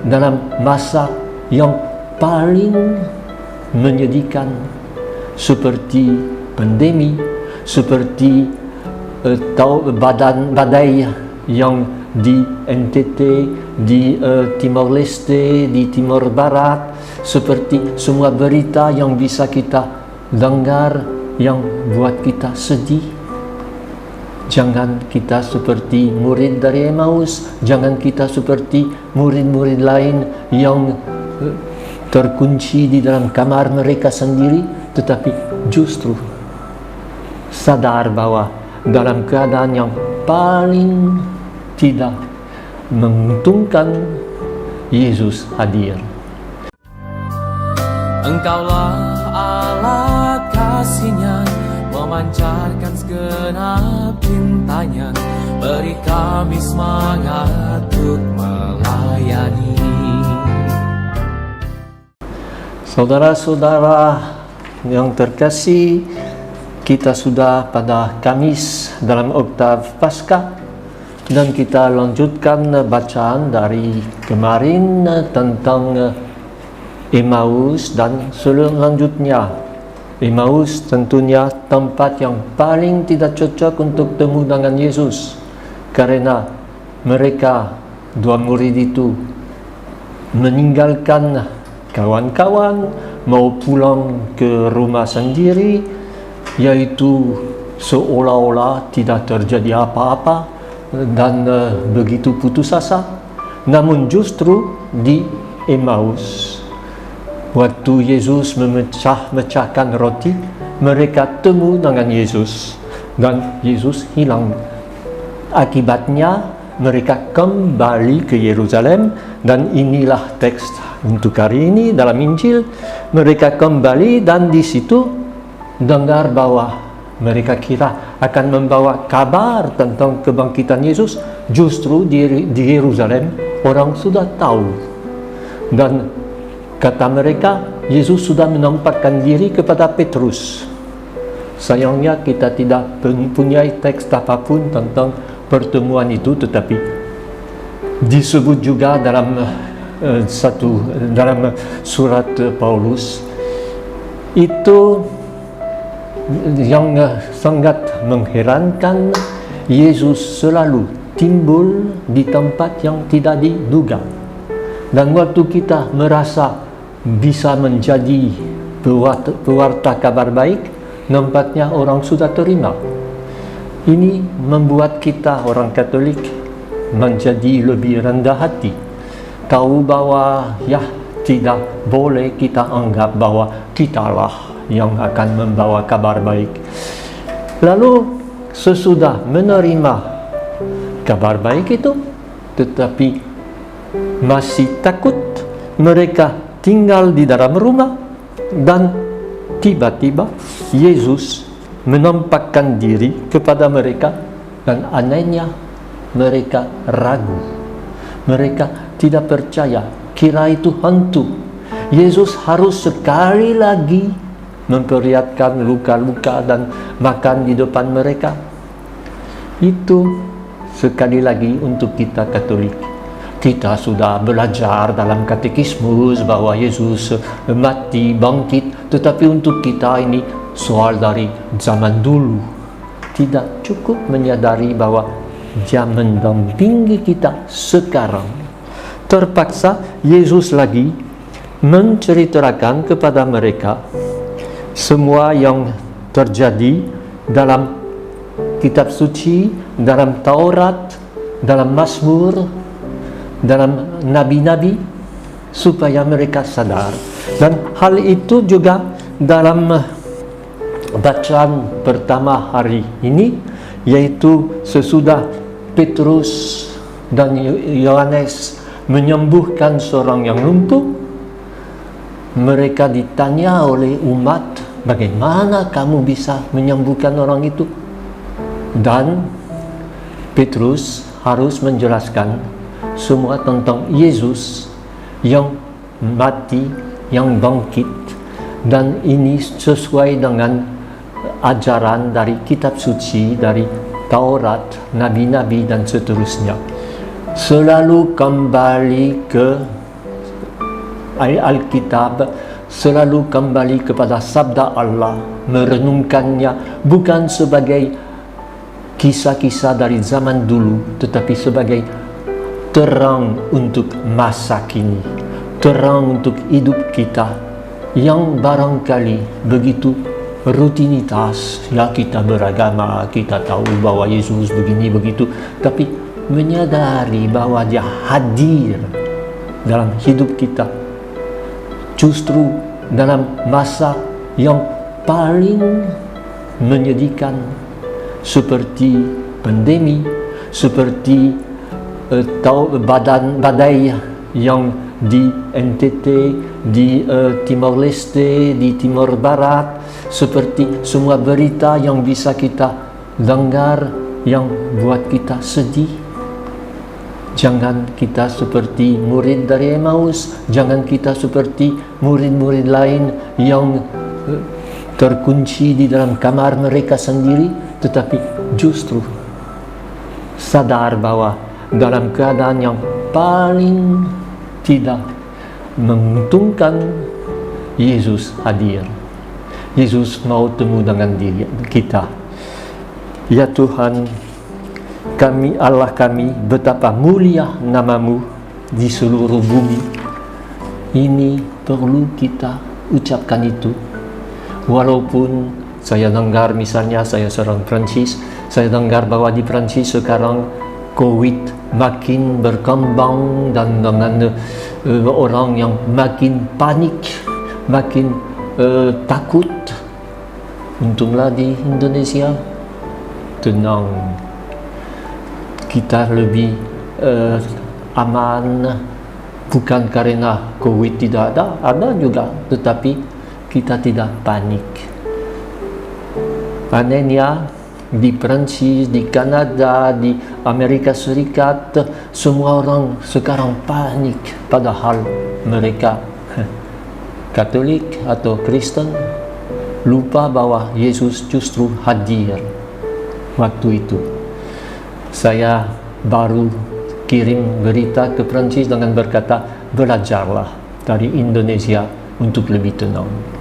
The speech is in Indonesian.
dalam masa yang paling menyedihkan, seperti pandemi, seperti badai yang di NTT, di Timor Leste, di Timor Barat, seperti semua berita yang bisa kita dengar yang buat kita sedih. Jangan kita seperti murid dari Emmaus, jangan kita seperti murid-murid lain yang terkunci di dalam kamar mereka sendiri, tetapi justru sadar bahwa dalam keadaan yang paling tidak menguntungkan, Yesus hadir. Engkaulah Allah kasih-Nya, memancarkan segenap cintanya, beri kami semangat untuk melayani. Saudara-saudara yang terkasih, kita sudah pada Kamis dalam Oktav Paskah, dan kita lanjutkan bacaan dari kemarin tentang Emmaus dan selanjutnya. Emmaus tentunya tempat yang paling tidak cocok untuk temu dengan Yesus, karena mereka, dua murid itu, meninggalkan kawan-kawan, mau pulang ke rumah sendiri, yaitu seolah-olah tidak terjadi apa-apa dan begitu putus asa. Namun justru di Emmaus, waktu Yesus memecahkan roti, mereka temu dengan Yesus dan Yesus hilang. Akibatnya mereka kembali ke Yerusalem, dan inilah teks untuk hari ini dalam Injil. Mereka kembali dan di situ dengar bahwa mereka kira akan membawa kabar tentang kebangkitan Yesus. Justru di Yerusalem orang sudah tahu, dan kata mereka, Yesus sudah menampakkan diri kepada Petrus. Sayangnya kita tidak punya teks apapun tentang pertemuan itu, tetapi disebut juga dalam dalam surat Paulus. Itu yang sangat mengherankan, Yesus selalu timbul di tempat yang tidak diduga. Dan waktu kita merasa bisa menjadi pewarta kabar baik, nampaknya orang sudah terima. Ini membuat kita orang Katolik menjadi lebih rendah hati, tahu bahwa tidak boleh kita anggap bahwa kitalah yang akan membawa kabar baik. Lalu sesudah menerima kabar baik itu, tetapi masih takut, mereka tinggal di dalam rumah, dan tiba-tiba Yesus menampakkan diri kepada mereka, dan anehnya mereka ragu, mereka tidak percaya, kira itu hantu. Yesus harus sekali lagi memperlihatkan luka-luka dan makan di depan mereka. Itu sekali lagi untuk kita Katolik. Kita sudah belajar dalam katekismus bahwa Yesus mati, bangkit, tetapi untuk kita ini soal dari zaman dulu. Tidak cukup menyadari bahwa Dia mendampingi kita sekarang. Terpaksa Yesus lagi menceritakan kepada mereka semua yang terjadi dalam kitab suci, dalam Taurat, dalam Mazmur, dalam nabi-nabi, supaya mereka sadar. Dan hal itu juga dalam bacaan pertama hari ini, yaitu sesudah Petrus dan Yohanes menyembuhkan seorang yang lumpuh, mereka ditanya oleh umat, bagaimana kamu bisa menyembuhkan orang itu? Dan Petrus harus menjelaskan semua tentang Yesus yang mati, yang bangkit, dan ini sesuai dengan ajaran dari kitab suci, dari Taurat, nabi-nabi dan seterusnya. Selalu kembali ke Alkitab selalu kembali kepada sabda Allah, merenungkannya bukan sebagai kisah-kisah dari zaman dulu, tetapi sebagai terang untuk masa kini, terang untuk hidup kita yang barangkali begitu rutinitas. Ya, kita beragama, kita tahu bahwa Yesus begini begitu, tapi menyadari bahwa Dia hadir dalam hidup kita justru dalam masa yang paling menyedihkan, seperti pandemi, seperti badai yang di NTT, di Timor Leste, di Timor Barat, seperti semua berita yang bisa kita dengar yang buat kita sedih. Jangan kita seperti murid dari Emmaus, jangan kita seperti murid-murid lain yang terkunci di dalam kamar mereka sendiri, tetapi justru sadar bahwa dalam keadaan yang paling tidak menguntungkan, Yesus hadir. Yesus mau temu dengan diri kita. Ya Tuhan, kami, Allah kami, betapa mulia nama-Mu di seluruh bumi. Ini perlu kita ucapkan itu. Walaupun saya dengar, misalnya saya seorang Prancis, saya dengar bahwa di Prancis sekarang COVID makin berkembang dan dengan orang yang makin panik, makin takut. Untunglah di Indonesia tenang, kita lebih aman, bukan karena COVID tidak ada juga, tetapi kita tidak panik. Anehnya di Perancis, di Kanada, di Amerika Serikat, semua orang sekarang panik, padahal mereka Katolik atau Kristen, lupa bahwa Yesus justru hadir waktu itu. Saya baru kirim berita ke Perancis dengan berkata, belajarlah dari Indonesia untuk lebih tenang.